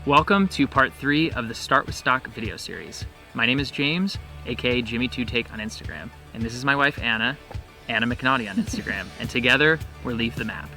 Welcome to part 3 of the Start with Stock video series. My name is James, aka Jimmy Two Take on Instagram, and this is my wife Anna McNaughty on Instagram, and together we're Leave the Map.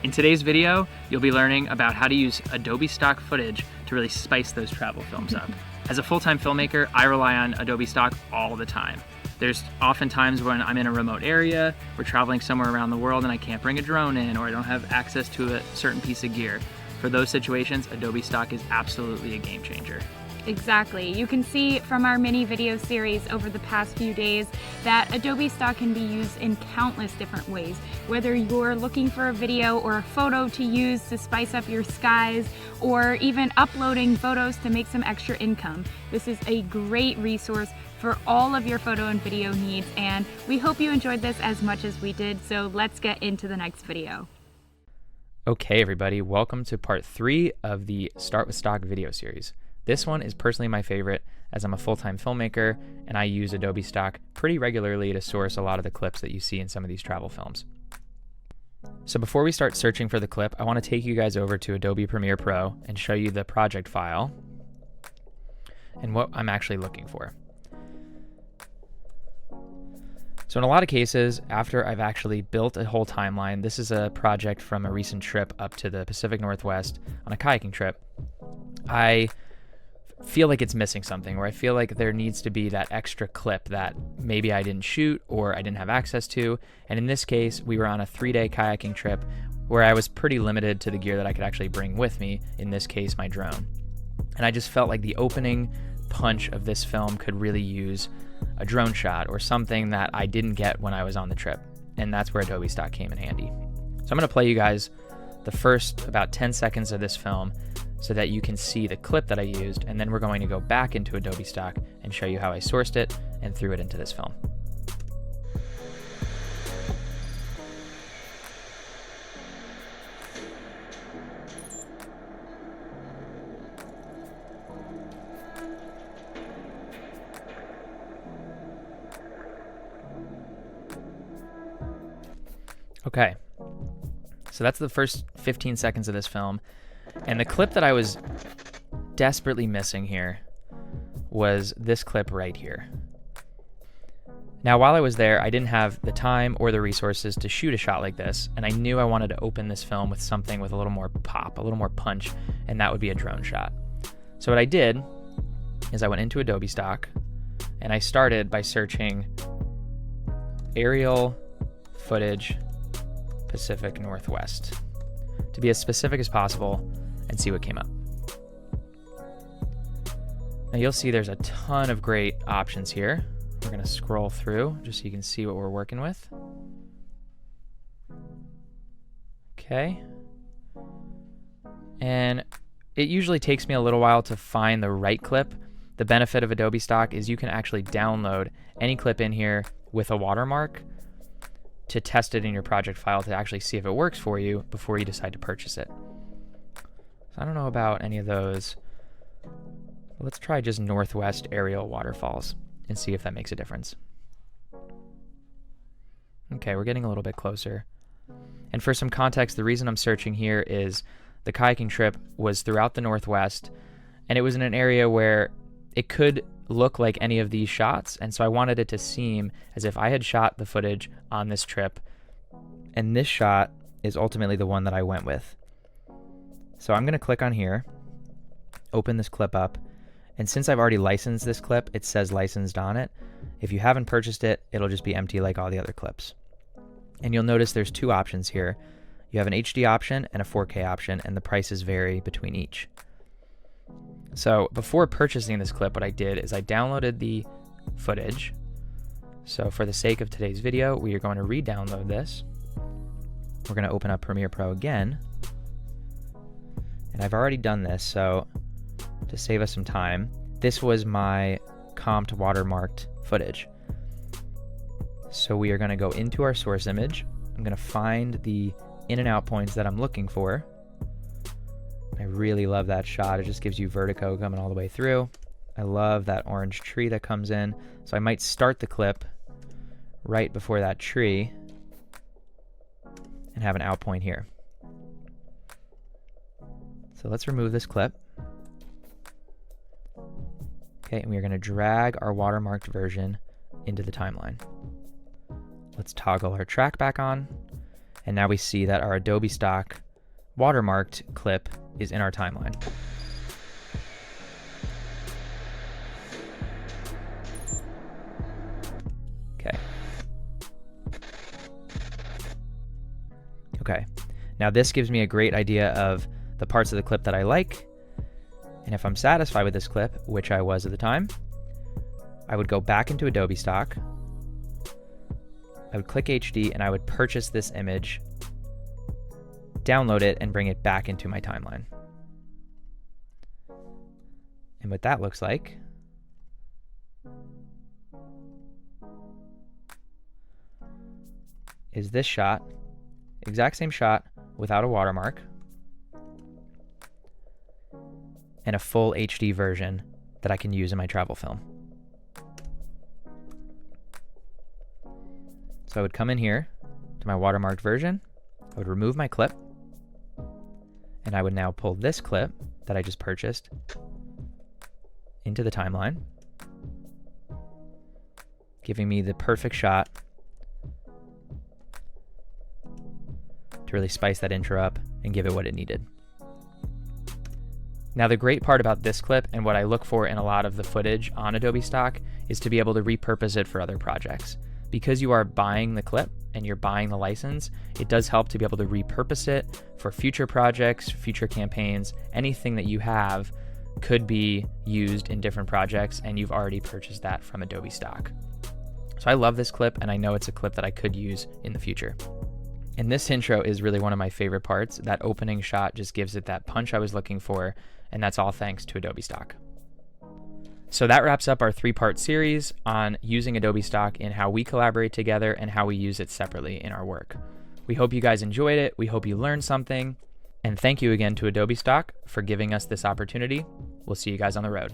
In today's video, you'll be learning about how to use Adobe Stock footage to really spice those travel films up. As a full-time filmmaker, I rely on Adobe Stock all the time. There's often times when I'm in a remote area, we're traveling somewhere around the world and I can't bring a drone in, or I don't have access to a certain piece of gear. For those situations, Adobe Stock is absolutely a game changer. Exactly. You can see from our mini video series over the past few days that Adobe Stock can be used in countless different ways. Whether you're looking for a video or a photo to use to spice up your skies, or even uploading photos to make some extra income, this is a great resource for all of your photo and video needs, and we hope you enjoyed this as much as we did, so let's get into the next video. Okay, everybody, welcome to part 3 of the Start with Stock video series. This one is personally my favorite as I'm a full-time filmmaker and I use Adobe Stock pretty regularly to source a lot of the clips that you see in some of these travel films. So before we start searching for the clip, I want to take you guys over to Adobe Premiere Pro and show you the project file and what I'm actually looking for. So in a lot of cases, after I've actually built a whole timeline, this is a project from a recent trip up to the Pacific Northwest on a kayaking trip, I feel like it's missing something, where I feel like there needs to be that extra clip that maybe I didn't shoot or I didn't have access to. And in this case, we were on a 3-day kayaking trip where I was pretty limited to the gear that I could actually bring with me, in this case, my drone. And I just felt like the opening punch of this film could really use a drone shot or something that I didn't get when I was on the trip. And that's where Adobe Stock came in handy. So I'm going to play you guys the first about 10 seconds of this film so that you can see the clip that I used, and then we're going to go back into Adobe Stock and show you how I sourced it and threw it into this film. Okay, so that's the first 15 seconds of this film, and the clip that I was desperately missing here was this clip right here. Now, while I was there, I didn't have the time or the resources to shoot a shot like this, and I knew I wanted to open this film with something with a little more pop, a little more punch, and that would be a drone shot. So what I did is I went into Adobe Stock, and I started by searching aerial footage Pacific Northwest to be as specific as possible and see what came up. Now you'll see there's a ton of great options here. We're going to scroll through just so you can see what we're working with. Okay. And it usually takes me a little while to find the right clip. The benefit of Adobe Stock is you can actually download any clip in here with a watermark to test it in your project file to actually see if it works for you before you decide to purchase it. So I don't know about any of those. Let's try just Northwest aerial waterfalls and see if that makes a difference. Okay, we're getting a little bit closer. And for some context, the reason I'm searching here is the kayaking trip was throughout the Northwest, and it was in an area where it could look like any of these shots, and so I wanted it to seem as if I had shot the footage on this trip, and this shot is ultimately the one that I went with. So I'm going to click on here, open this clip up, and since I've already licensed this clip, it says licensed on it. If you haven't purchased it, it'll just be empty like all the other clips. And you'll notice there's 2 options here. You have an HD option and a 4K option, and the prices vary between each. So before purchasing this clip, what I did is I downloaded the footage. So for the sake of today's video, we are going to re-download this. We're going to open up Premiere Pro again. And I've already done this, so to save us some time, this was my comped watermarked footage. So we are going to go into our source image. I'm going to find the in and out points that I'm looking for. I really love that shot. It just gives you vertigo coming all the way through. I love that orange tree that comes in. So I might start the clip right before that tree and have an out point here. So let's remove this clip. Okay, and we're going to drag our watermarked version into the timeline. Let's toggle our track back on, and now we see that our Adobe Stock watermarked clip is in our timeline. Okay. Okay, now this gives me a great idea of the parts of the clip that I like, and if I'm satisfied with this clip, which I was at the time, I would go back into Adobe Stock, I would click HD, and I would purchase this image, download it, and bring it back into my timeline. And what that looks like is this shot, exact same shot without a watermark, and a full HD version that I can use in my travel film. So I would come in here to my watermarked version, I would remove my clip, and I would now pull this clip that I just purchased into the timeline, giving me the perfect shot to really spice that intro up and give it what it needed. Now, the great part about this clip and what I look for in a lot of the footage on Adobe Stock is to be able to repurpose it for other projects. Because you are buying the clip and you're buying the license, it does help to be able to repurpose it for future projects, future campaigns. Anything that you have could be used in different projects, and you've already purchased that from Adobe Stock. So I love this clip, and I know it's a clip that I could use in the future. And this intro is really one of my favorite parts. That opening shot just gives it that punch I was looking for, and that's all thanks to Adobe Stock. So that wraps up our 3-part series on using Adobe Stock in how we collaborate together and how we use it separately in our work. We hope you guys enjoyed it. We hope you learned something. And thank you again to Adobe Stock for giving us this opportunity. We'll see you guys on the road.